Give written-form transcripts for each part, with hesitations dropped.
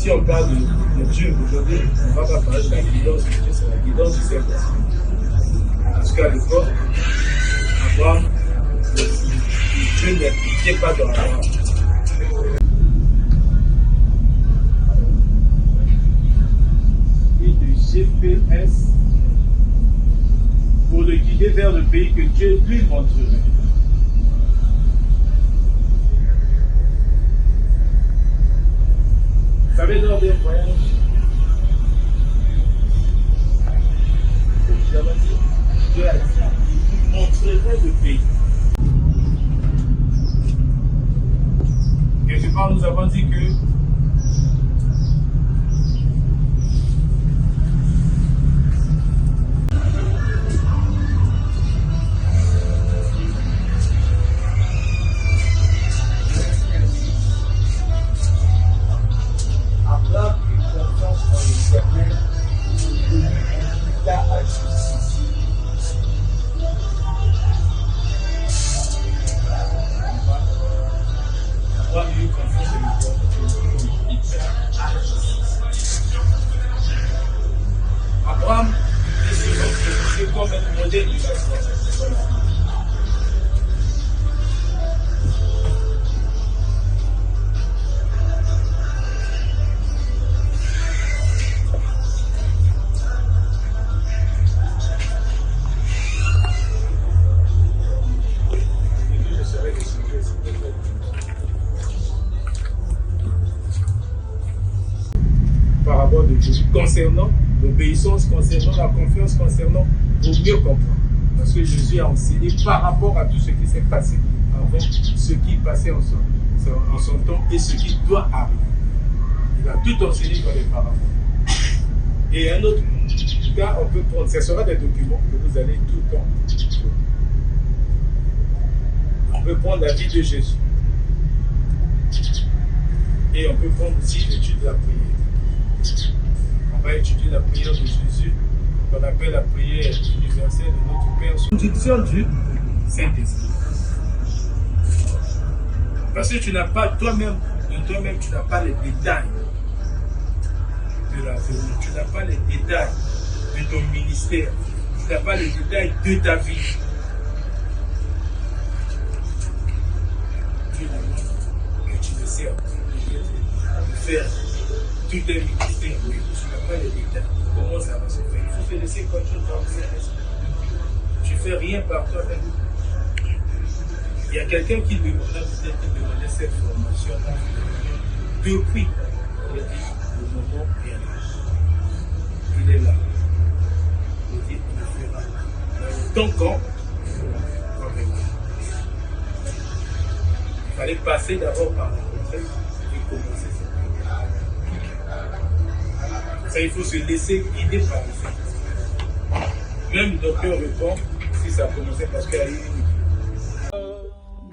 si on parle de Dieu aujourd'hui, on ne va pas parler de la guidance de Dieu, c'est la guidance du Saint-Esprit. Parce qu'à l'époque, Abraham, Dieu n'impliquait pas dans Abraham. Et de GPS pour le guider vers le pays que Dieu lui montrerait. Vous savez, lors d'un voyage, comme je l'avais dit, Dieu a dit, il vous montrerait le pays. Quelque part, nous avons dit que Abraham c'est comme un modèle de la foi. Par rapport de Jésus concernant l'obéissance, concernant la confiance, concernant pour mieux comprendre. Parce que Jésus a enseigné par rapport à tout ce qui s'est passé avant, ce qui passait en son temps et ce qui doit arriver. Il a tout enseigné dans les paraboles. Et un autre cas, on peut prendre, ce sera des documents que vous allez tout le temps. On peut prendre la vie de Jésus. Et on peut prendre aussi l'étude de la prière. On va étudier la prière de Jésus, qu'on appelle la prière universelle de notre Père, sous l'instruction du Saint-Esprit. Parce que tu n'as pas toi-même, tu n'as pas les détails de la vie, tu n'as pas les détails de ton ministère, tu n'as pas les détails de ta vie. Dieu demande que tu le serves, de faire tout un ministère, oui, tu n'as pas les détails. Comment ça va se faire? Il faut te laisser continuer dans le Saint-Esprit. Tu ne fais rien par toi-même. Il y a quelqu'un qui demandait cette formation depuis le moment est là. Il est là. Il dit on le fera. Donc quand il fallait passer d'abord par la retraite et commencer cette prière. Ça, il faut se laisser guider par le Saint-Esprit. Même le docteur répond si ça a commencé parce qu'il y a eu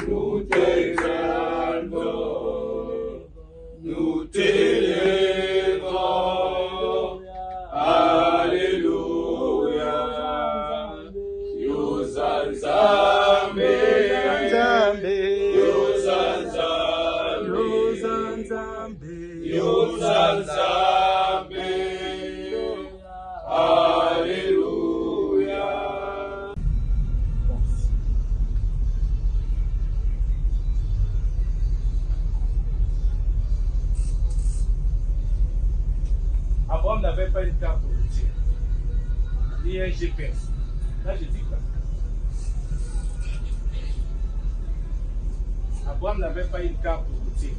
nous t'exaltons, nous t'élèvons, Alléluia, Yosa Nzambe, Yosa Nzambe, Yosa Nzambe, Alléluia. Abraham n'avait pas une carte routière, ni un GPS. Là, je dis quoi? Abraham n'avait pas une carte routière.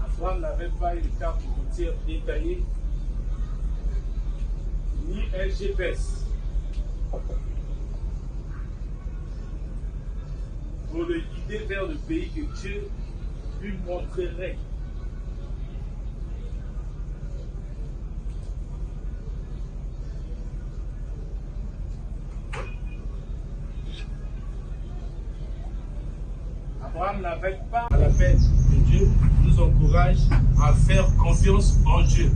Abraham n'avait pas une carte routière détaillée, ni un GPS. Pour le guider vers le pays que Dieu lui montrerait. Abraham n'avait pas à la peine de Dieu, nous encourage à faire confiance en Dieu.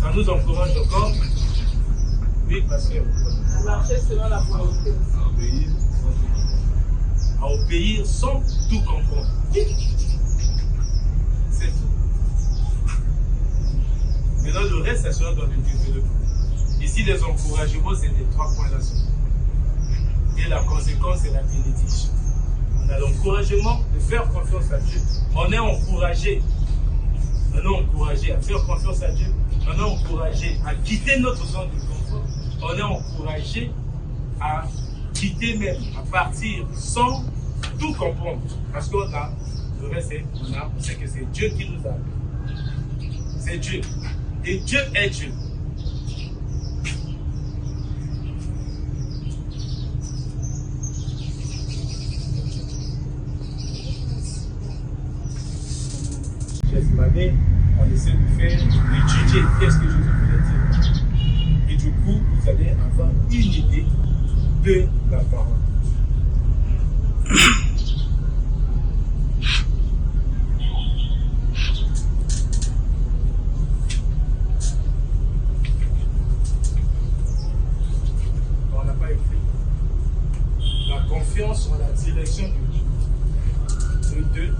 Ça nous encourage encore. Oui, parce que à marcher selon la volonté. À obéir sans tout comprendre. Maintenant, le reste, ça sera dans le développement. Ici, les encouragements, c'est les 3 points là. Et la conséquence, c'est la bénédiction. On a l'encouragement de faire confiance à Dieu. On est encouragé. On est encouragé à faire confiance à Dieu. On est encouragé à quitter notre zone de confort. On est encouragé à quitter même, à partir sans tout comprendre. Parce qu'on a, le reste, on sait que c'est Dieu qui nous a appelés. C'est Dieu. Et Dieu est Dieu. Cette année, on essaie de faire étudier qu'est-ce que Jésus voulait dire. Et du coup, vous allez avoir une idée de la parole. On n'a pas écrit. La confiance en la direction de Dieu.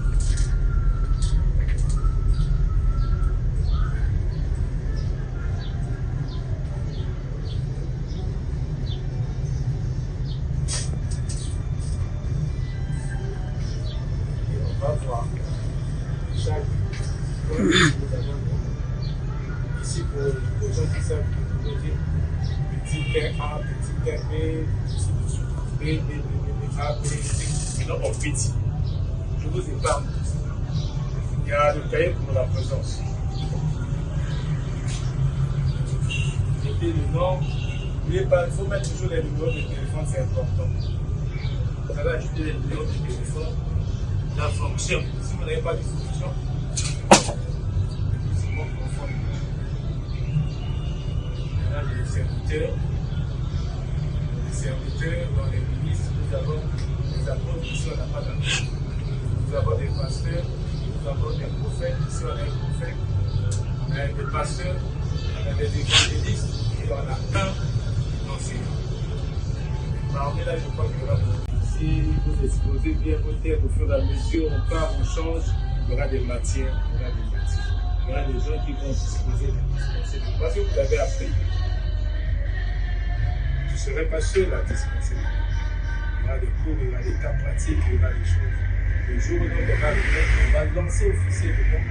Ici, pour les gens qui savent que vous pouvez dire petit A, petit B, B, A, B, C, non, en petit. Je vous épargne tout ça. Il y a le cahier pour la présence. Mettez le nom. N'oubliez pas, il faut mettre toujours les numéros de téléphone, c'est important. Vous allez ajouter les numéros de téléphone. La fonction. Si vous n'avez pas de fonction, c'est bon conforme. Là, les serviteurs, dans les ministres, nous avons des apôtres, ici on n'a pas d'apôtres. Nous avons des pasteurs, nous avons des prophètes, ici on a des prophètes. On a des pasteurs, on a des évangélistes et on a un enseignant. Parmi là, je crois qu'il y aura beaucoup. Si vous exposez bien vos têtes au fur et à mesure, on part, on change, il y aura des matières, il y aura des matières. Il y aura des gens qui vont disposer de dispenser. Parce que vous avez appris. Je ne serai pas seul à dispenser. Il y aura des cours, il y aura des cas pratiques, il y aura des choses. Le jour où on aura le maître, on va lancer officiellement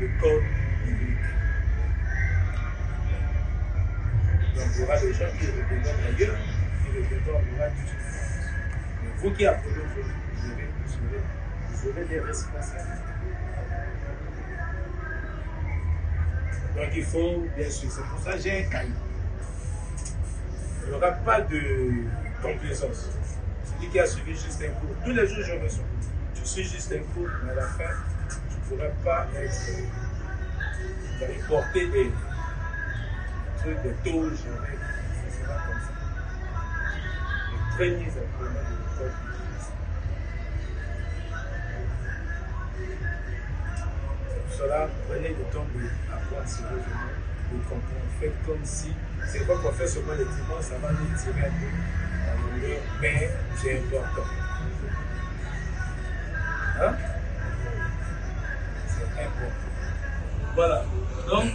le code biblique. Donc il y aura des gens qui reviendront d'ailleurs, qui reviendront en aura du tout. Vous qui apprenez aujourd'hui, vous aurez des responsabilités. Donc il faut, bien sûr, c'est pour ça que j'ai un cahier. Il n'y aura pas de complaisance. Celui qui a suivi juste un cours, tous les jours je reçois. Tu suis juste un cours, mais à la fin, tu ne pourrais pas être. Vous allez porter des trucs, des taux, ce sera comme ça. Les premiers apprenants de l'école. Cela, prenez le temps d'apprendre sérieusement, de comprendre. Faites comme si, c'est pas qu'on fait seulement les dimanches, ça va nous tirer un peu dans le mur, mais c'est important. Hein? C'est important. Voilà. Donc,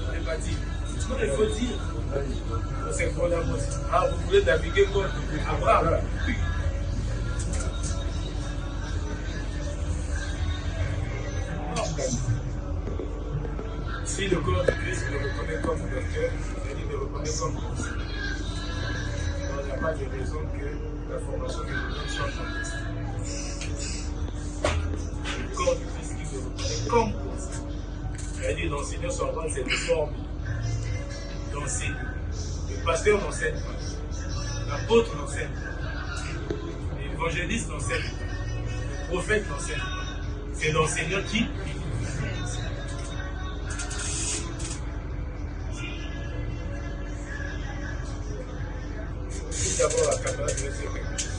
on n'est pas dit. Non, il faut dire. C'est pour la musique. Ah, vous voulez naviguer comme Abraham. Si le corps de Christ le reconnaît comme docteur, il le reconnaît comme conseiller. Il n'y a pas de raison que la formation de l'autre change en Christ. Le corps de Christ qui le reconnaît comme conseiller. C'est-à-dire l'enseignant, son rôle, c'est de former, d'enseigner. Le pasteur n'enseigne pas. L'apôtre n'enseigne pas. L'évangéliste n'enseigne pas. Le prophète n'enseigne pas. C'est l'enseignant qui d'abord la caméra, je vais dire quelque chose.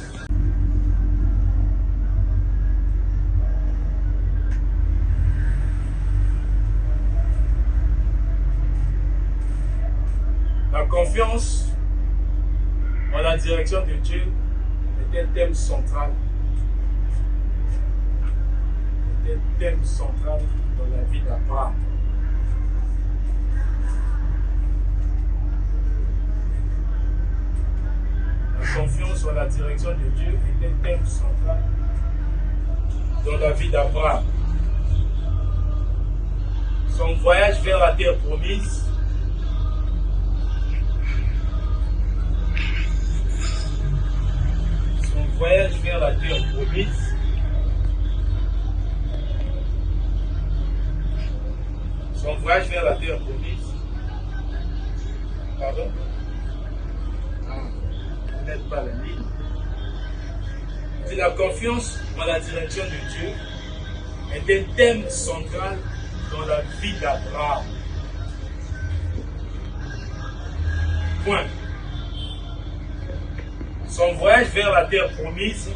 La confiance en la direction de Dieu est est un thème central. C'est un thème central dans la vie d'Abraham. La confiance en la direction de Dieu est un thème central dans la vie d'Abraham. Son voyage vers la terre promise vers la terre promise pardon, vous n'êtes pas la ligne. C'est la confiance en la direction de Dieu est un thème central dans la vie d'Abraham. Point. Son voyage vers la terre promise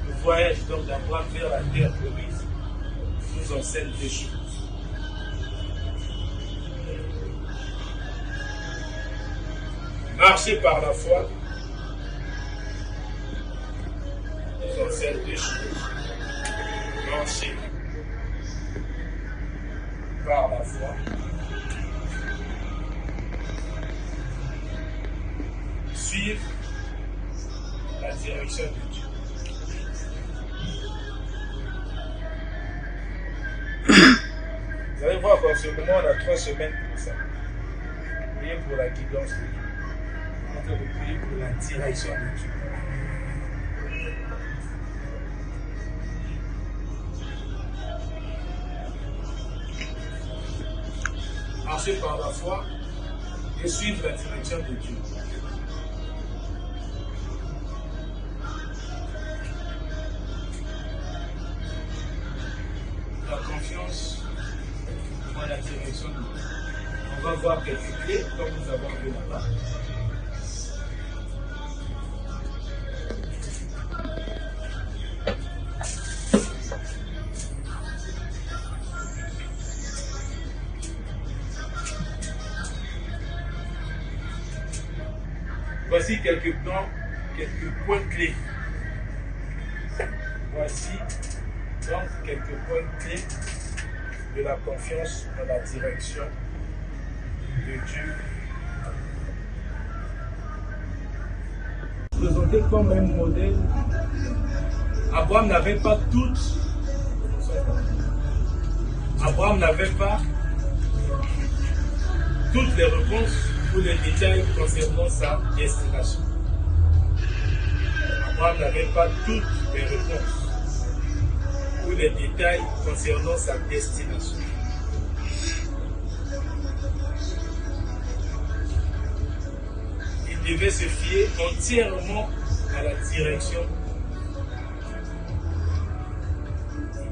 le voyage donc d'Abraham vers la terre promise nous enseigne deux choses. Marcher par la foi nous enseigne deux choses. Marcher par la foi suivre la direction de Dieu. Vous allez voir qu'en ce moment, on a 3 semaines pour ça. Priez pour la guidance de Dieu. On est en train de prier pour la direction de Dieu. Marcher par la foi et suivre la direction de Dieu. La confiance en la direction de Dieu. On va voir quelques clés comme nous avons vu là-bas. Voici quelques points clés. Voici donc quelques points clés de la confiance dans la direction de Dieu. Présenté comme un modèle, Abraham n'avait pas toutes les réponses ou les détails concernant sa destination. Abraham n'avait pas toutes les réponses ou les détails concernant sa destination. Il devait se fier entièrement à la direction.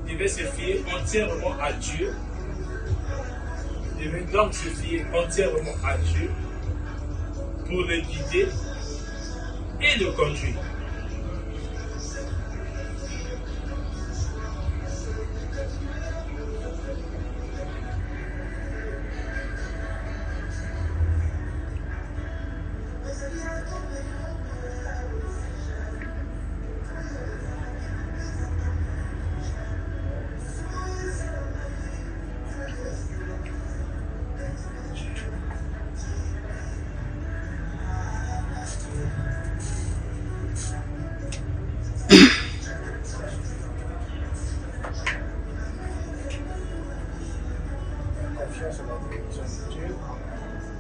Il devait se fier entièrement à Dieu. Il devait donc se fier entièrement à Dieu pour le guider et le conduire. Confiance en la direction de Dieu,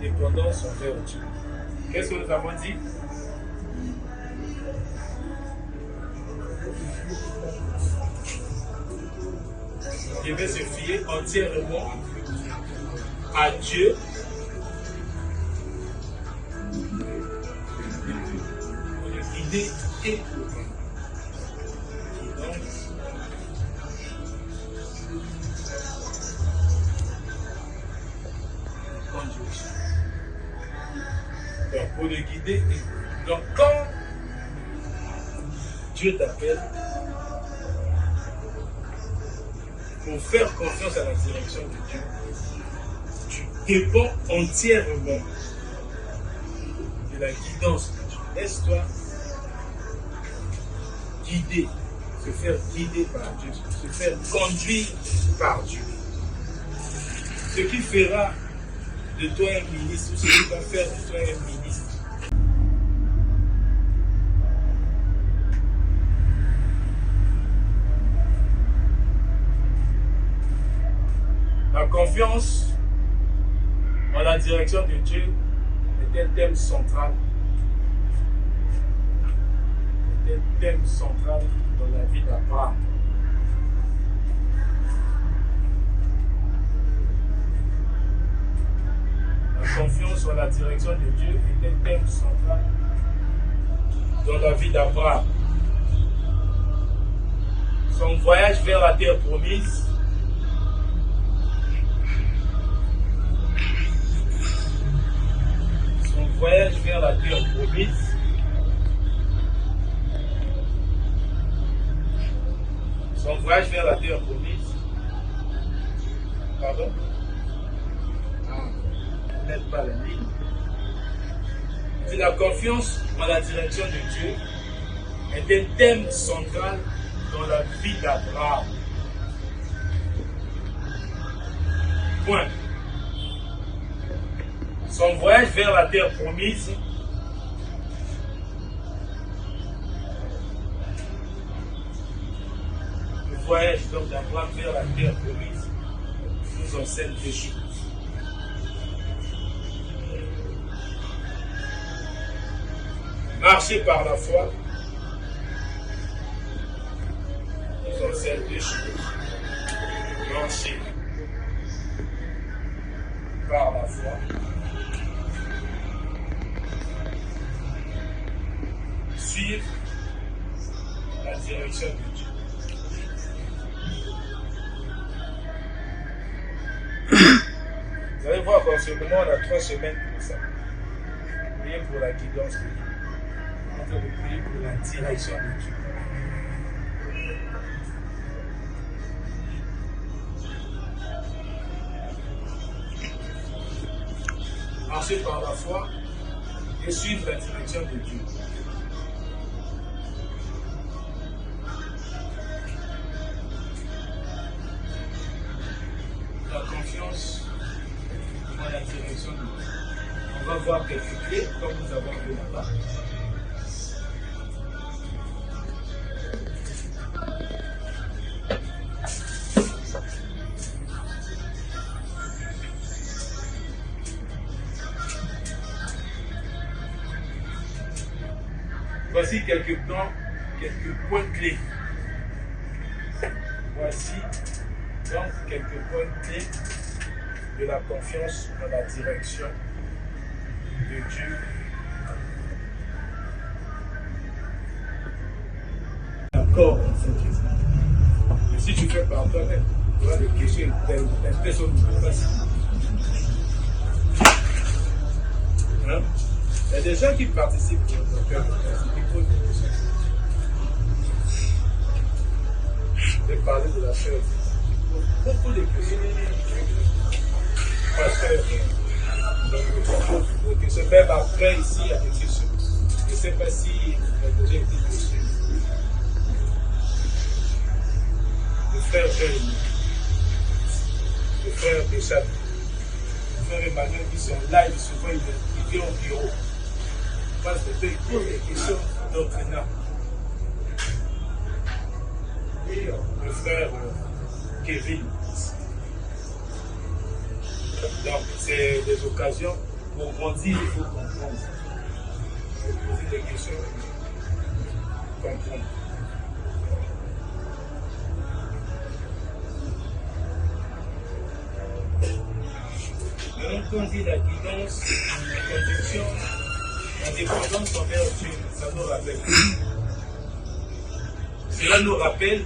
dépendance envers Dieu. Qu'est-ce que nous avons dit? Il devait se fier entièrement à Dieu pour le guider et le conduire. Donc, pour le guider. Donc, quand Dieu t'appelle pour faire confiance à la direction de Dieu, tu dépend entièrement de la guidance de Dieu. Laisse-toi guider, se faire guider par Dieu, se faire conduire par Dieu. Ce qui fera de toi un ministre, ou ce qui va faire de toi un ministre. La confiance en la direction de Dieu est un thème central. C'est un thème central dans la vie d'Abraham. La confiance en la direction de Dieu est un thème central dans la vie d'Abraham. Son voyage vers la terre promise voyage vers la terre promise pardon, vous n'êtes pas la ligne. C'est la confiance en la direction de Dieu est un thème central dans la vie d'Abraham. Point. Son voyage vers la terre promise le voyage donc d'Abraham vers la terre promise nous enseigne des choses. Marcher par la foi nous enseigne des choses. Marcher par la foi suivre la direction de Dieu. Vous allez voir qu'en ce moment, on a 3 semaines pour ça. Priez pour la guidance de Dieu. On va prier pour la direction de Dieu. Marcher par la foi et suivre la direction de Dieu. La confiance en la direction de Dieu. On va voir quelques clés comme nous avons vu là-bas. Voici quelques points clés. Voici donc quelques points clés de la confiance dans la direction de Dieu. D'accord, en fait. Mais si tu fais par toi-même, tu auras des questions, des personnes ne peuvent pas s'y. Hein? Il y a des gens qui participent au docteur, qui posent des questions. Je vais parler de la chair. Beaucoup de questions. Pasteur, donc je pose des questions. Même après, ici, il y a des questions. Je ne sais pas si il y a déjà été questions. Le frère Jérémy, le frère Béchat, le frère Emmanuel qui sont là, souvent il vient au bureau. Parce que il pose des questions doctrinales. Et le frère Kevin. Donc, c'est des occasions pour grandir, il faut comprendre. Il faut poser des questions, comprendre. Maintenant, quand on dit la guidance, la conduction, la dépendance envers Dieu, ça nous rappelle. Cela nous rappelle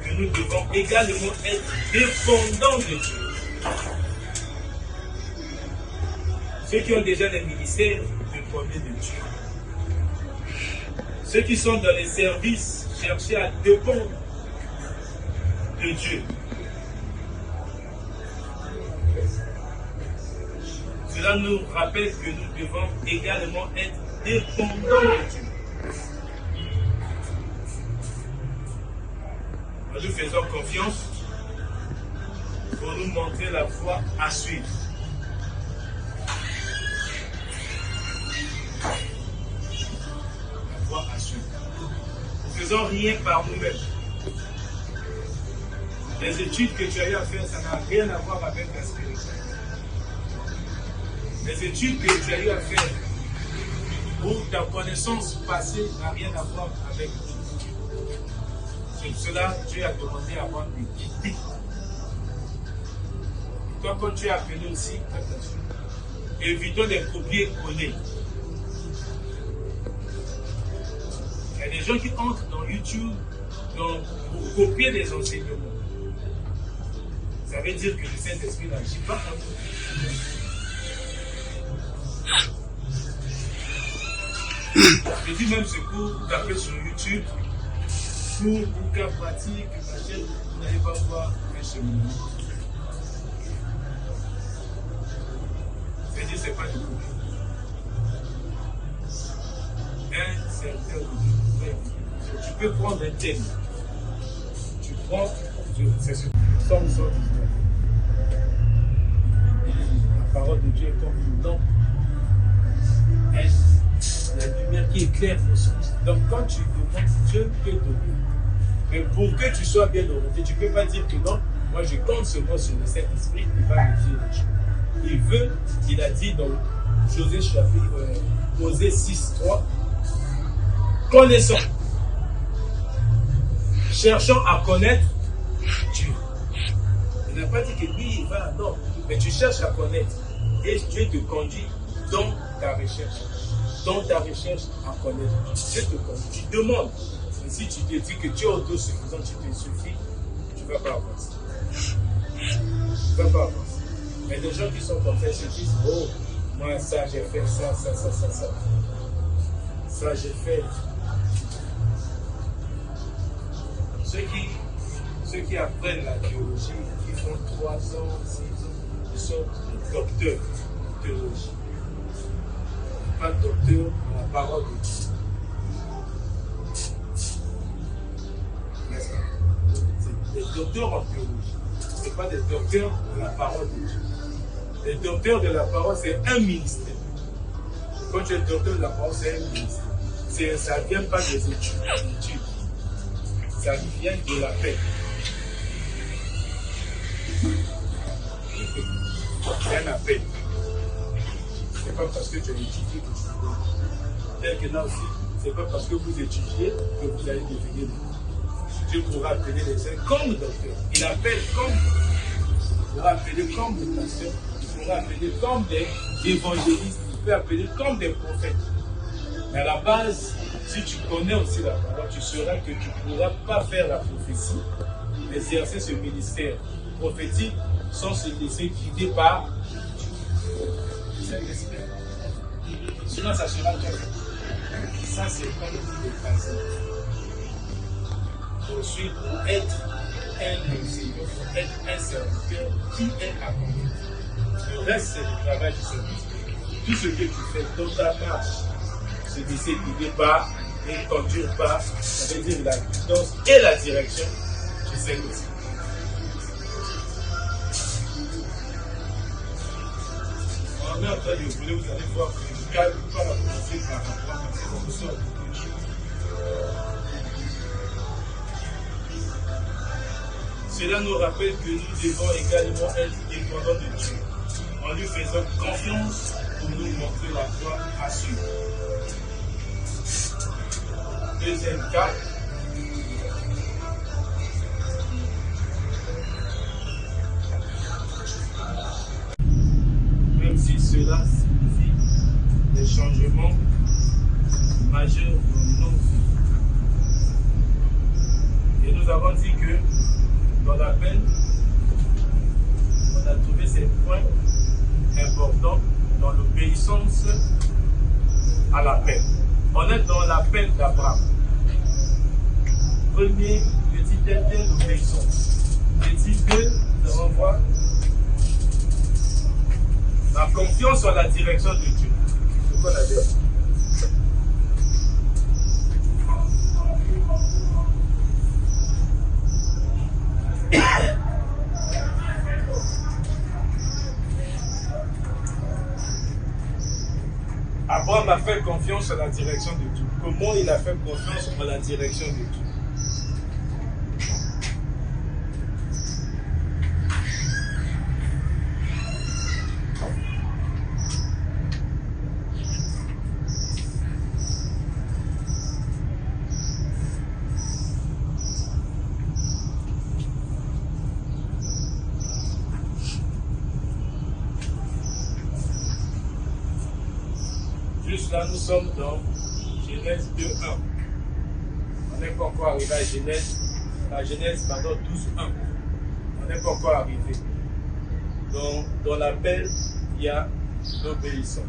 que nous devons également être dépendants de Dieu. Ceux qui ont déjà des ministères, dépendez de Dieu. Ceux qui sont dans les services, cherchez à dépendre de Dieu. Cela nous rappelle que nous devons également être dépendants de Dieu. En nous faisant confiance pour nous montrer la voie à suivre. La voie à suivre. Nous ne faisons rien par nous-mêmes. Les études que tu as eu à faire, ça n'a rien à voir avec la spiritualité. Les études que tu as eu à faire, ou ta connaissance passée n'a rien à voir avec Dieu. C'est pour cela que Dieu a demandé à avoir une guidée. Toi, quand tu es appelé aussi, attention, évitons les copier-coller. Il y a des gens qui entrent dans YouTube pour copier les enseignements. Ça veut dire que le Saint-Esprit n'agit pas en nous. Je dis même ce que vous tapez sur YouTube pour un cas pratique, vous n'allez pas voir un cheminement. C'est-à-dire, ce n'est pas de copie. Un certain tu peux prendre un thème. Tu prends, c'est ce Psaume 119. La parole de Dieu est comme une lampe. La lumière qui éclaire vos sens. Donc quand tu demandes, Dieu peut donner. Mais pour que tu sois bien orienté, tu ne peux pas dire que non, moi je compte seulement sur le Saint-Esprit, il va me dire les choses. Il veut, il a dit dans Osée 6:3, connaissons, cherchons à connaître Dieu. Il n'a pas dit que lui il va, non, mais tu cherches à connaître et Dieu te conduit dans ta recherche. Dans ta recherche à connaître. Dieu te conduit. Tu demandes. Et si tu te dis que tu es autosuffisant, tu te suffis, tu ne vas pas avancer. Tu ne vas pas avancer. Il y a des gens qui sont comme ça, ils se disent, oh, moi ça j'ai fait, ça. Ça j'ai fait. Ceux qui apprennent la théologie, qui font 3 ans, 6 ans, ils sont docteurs en théologie. Pas docteur dans la parole de Dieu. N'est-ce pas? C'est des docteurs en théologie. Ce n'est pas des docteurs de la parole de Dieu. Les docteurs de la parole, c'est un ministère. Quand tu es docteur de la parole, c'est un ministère. Ça ne vient pas des études. Ça vient de la paix. C'est un appel. Ce n'est pas parce que tu as étudié que tu peux. Tel que là aussi, ce n'est pas parce que vous étudiez que vous allez devenir docteur. Dieu pourra appeler les saints comme docteurs. Il appelle comme docteurs. Il pourra appeler comme des pasteurs. Il pourra appeler comme des évangélistes. Il peut appeler comme des prophètes. Mais à la base, si tu connais aussi la parole, tu sauras que tu ne pourras pas faire la prophétie, exercer ce ministère prophétique sans se laisser guider par Saint-Esprit. Sinon, ça sera déjà fait. Ça, c'est comme le principe. Ensuite, pour être un enseignant, pour être un serviteur qui est accompli. Le reste, c'est le travail du Saint-Esprit. Tout ce que tu fais dans ta marche, se laisser guider par et conduire par, ça veut dire la guidance et la direction du Saint-Esprit. En même temps, vous allez voir que le cas va commencer par rapport à cette notion de Dieu. Cela nous rappelle que nous devons également être dépendants de Dieu, en lui faisant confiance pour nous montrer la voie à suivre. Deuxième cas, même si cela signifie des changements majeurs dans nos vies. Et nous avons dit que dans l'appel, on a trouvé ces points importants dans l'obéissance à l'appel. On est dans l'appel d'Abraham. Premier, petit était l'obéissance. Petit 2, nous allons voir La confiance en la direction de Dieu. C'est quoi la dernière? Abraham a fait confiance en la direction de Dieu. Comment il a fait confiance en la direction de Dieu? Juste là, nous sommes dans Genèse 2.1. On n'est pas encore arrivé à Genèse 12.1. On n'est pas encore arrivé. Donc, dans l'appel, il y a l'obéissance.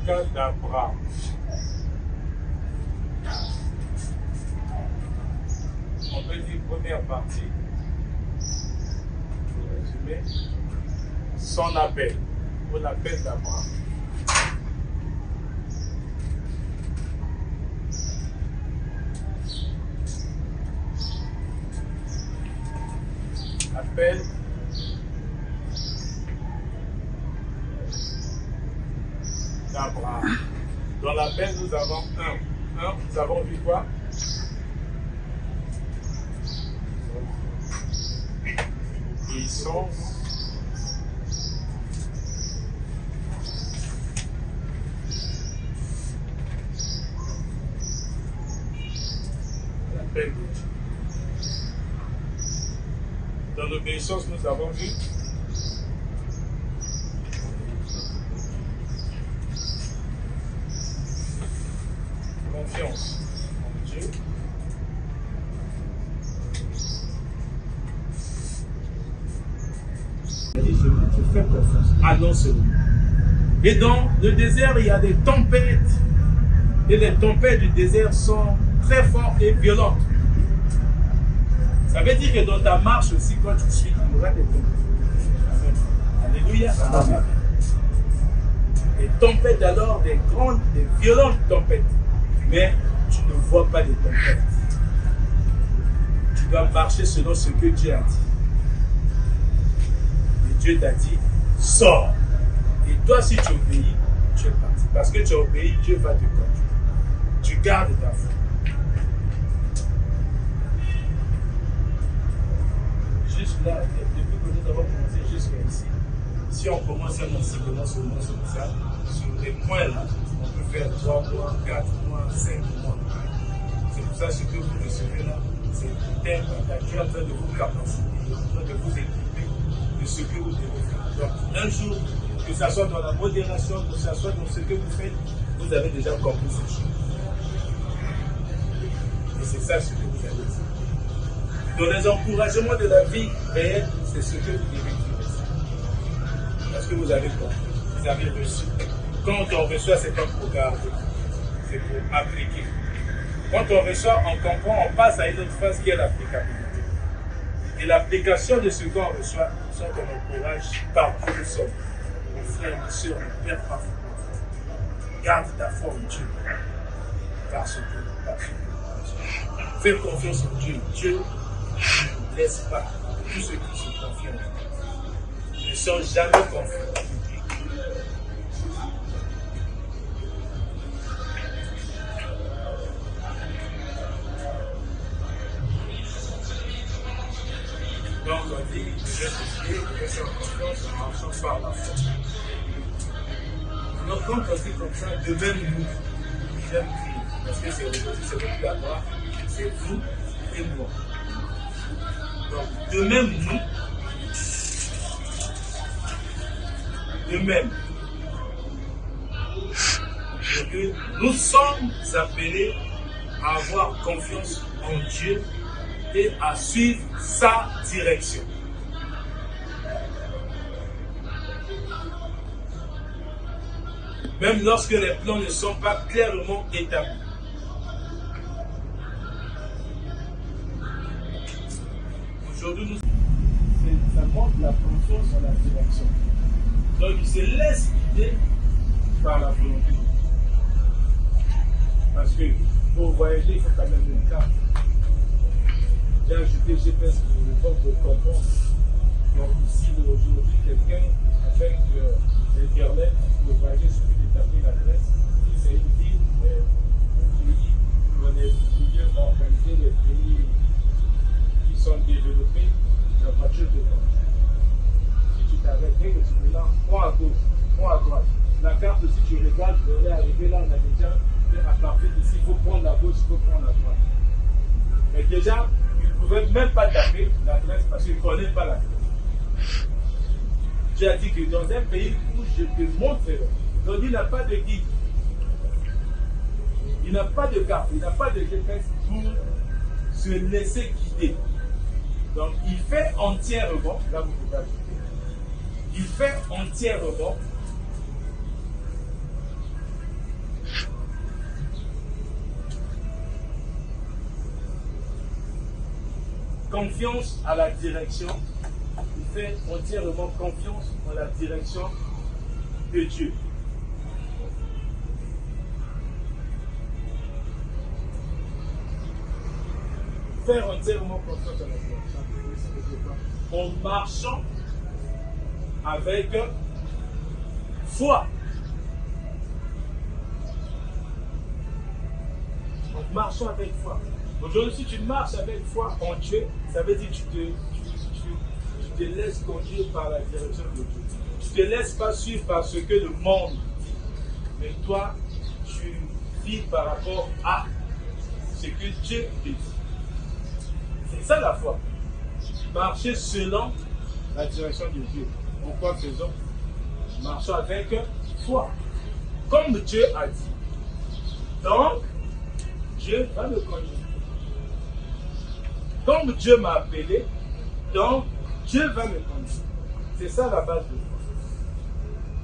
Cas d'Abraham. On peut dire première partie, pour résumer, son appel, ou l'appel d'Abraham. Appel d'Abraham. Dans l'appel, nous avons nous avons vu quoi? Obéissance. L'appel de Dieu. Dans l'obéissance, nous avons vu confiance en Dieu. Je fais confiance. Annonce-le. Et dans le désert, il y a des tempêtes. Et les tempêtes du désert sont très fortes et violentes. Ça veut dire que dans ta marche aussi, quand tu suis, il y aura des tempêtes. Alléluia. Amen. Des tempêtes alors, des grandes, des violentes tempêtes. Mais tu ne vois pas les tempêtes. Tu dois marcher selon ce que Dieu a dit. Et Dieu t'a dit, sors. Et toi, si tu obéis, tu es parti. Parce que tu as obéi, Dieu va te conduire. Tu gardes ta foi. Juste là, depuis que nous avons commencé jusqu'à ici, si on commence un enseignement seulement sur ça, sur les points là, on peut faire 3 mois, 4 mois, 5 mois. C'est pour ça ce que vous recevez là, c'est le thème qui est en train de vous capaciter, en train de vous équiper de ce que vous devez faire. Donc, un jour, que ce soit dans la modération, que ce soit dans ce que vous faites, vous avez déjà compris ces choses. Et c'est ça ce que vous avez dit. Dans les encouragements de la vie réelle, c'est ce que vous devez dire. Parce que vous avez compris, vous avez reçu. Quand on reçoit, c'est pas pour garder, c'est pour appliquer. Quand on reçoit, on comprend, on passe à une autre phase qui est l'applicabilité. Et l'application de ce qu'on reçoit, c'est qu'on encourage par où nous sommes. Mon frère, ma soeur, ne perds pas foi. Garde ta foi en Dieu. Parce que, fais confiance en Dieu. Dieu ne laisse pas tous ceux qui se confient en Dieu. Ne sont jamais confiants. Donc on dit, je vais prier, je vais faire confiance en marchant par la foi. Donc quand on dit comme ça, de même nous, j'aime prier, parce que c'est aujourd'hui, c'est votre là-bas, c'est vous et moi. Donc de même nous, de même, que nous sommes appelés à avoir confiance en Dieu et à suivre sa direction. Même lorsque les plans ne sont pas clairement établis. Aujourd'hui, ça montre la confiance en la direction. Donc, il se laisse guider par la volonté. Parce que pour voyager, il faut quand même une carte. J'ai ajouté GPS pour le temps de comprendre. Donc, ici, aujourd'hui, quelqu'un avec Internet, pour voyager, il suffit de taper l'adresse. Si c'est une ville, un pays, on est mieux organisé, les pays qui sont développés, la voiture te compte. Si tu t'arrêtes, dès que tu mélanges, prends à gauche, prends à droite. La carte, si tu regardes, je vais arriver là en Abidjan, mais à partir d'ici, il faut prendre la gauche, il faut prendre la droite. Mais déjà, il ne pouvait même pas taper l'adresse parce qu'il ne connaît pas l'adresse. J'ai dit que dans un pays où je te montrerai, donc il n'a pas de guide, il n'a pas de carte, il n'a pas de GPS pour se laisser guider. Donc il fait entièrement, là vous pouvez ajouter, il fait entièrement confiance à la direction. Il fait entièrement confiance en la direction de Dieu. Faire entièrement confiance à la direction de Dieu, ça veut dire quoi? En marchant avec foi. En marchant avec foi. Aujourd'hui, si tu marches avec foi en Dieu, ça veut dire que tu te laisses conduire par la direction de Dieu. Tu ne te laisses pas suivre par ce que le monde dit. Mais toi, tu vis par rapport à ce que Dieu te dit. C'est ça la foi. Marcher selon la direction de Dieu. Pourquoi faisons? Marchons avec foi. Comme Dieu a dit. Donc, Dieu va me conduire. Comme Dieu m'a appelé, donc Dieu va me conduire. C'est ça la base de la foi.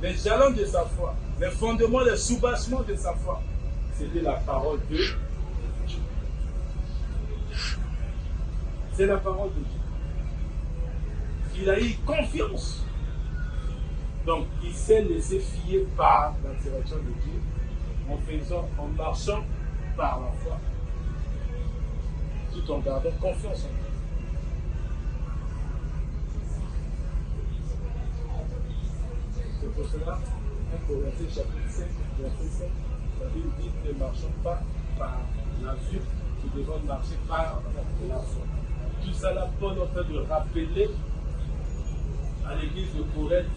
Les jalons de sa foi, les fondements, les soubassements de sa foi, c'était la parole de Dieu. C'est la parole de Dieu. Il a eu confiance. Donc, il s'est laissé fier par la direction de Dieu en marchant par la foi. Tout en gardant confiance en Dieu. C'est pour cela, 1 Corinthiens chapitre 5, verset 7, la Bible dit ne marchons pas par la vue, nous devons marcher par la foi. Tout ça là, Paul est en train de rappeler à l'église de Corinthe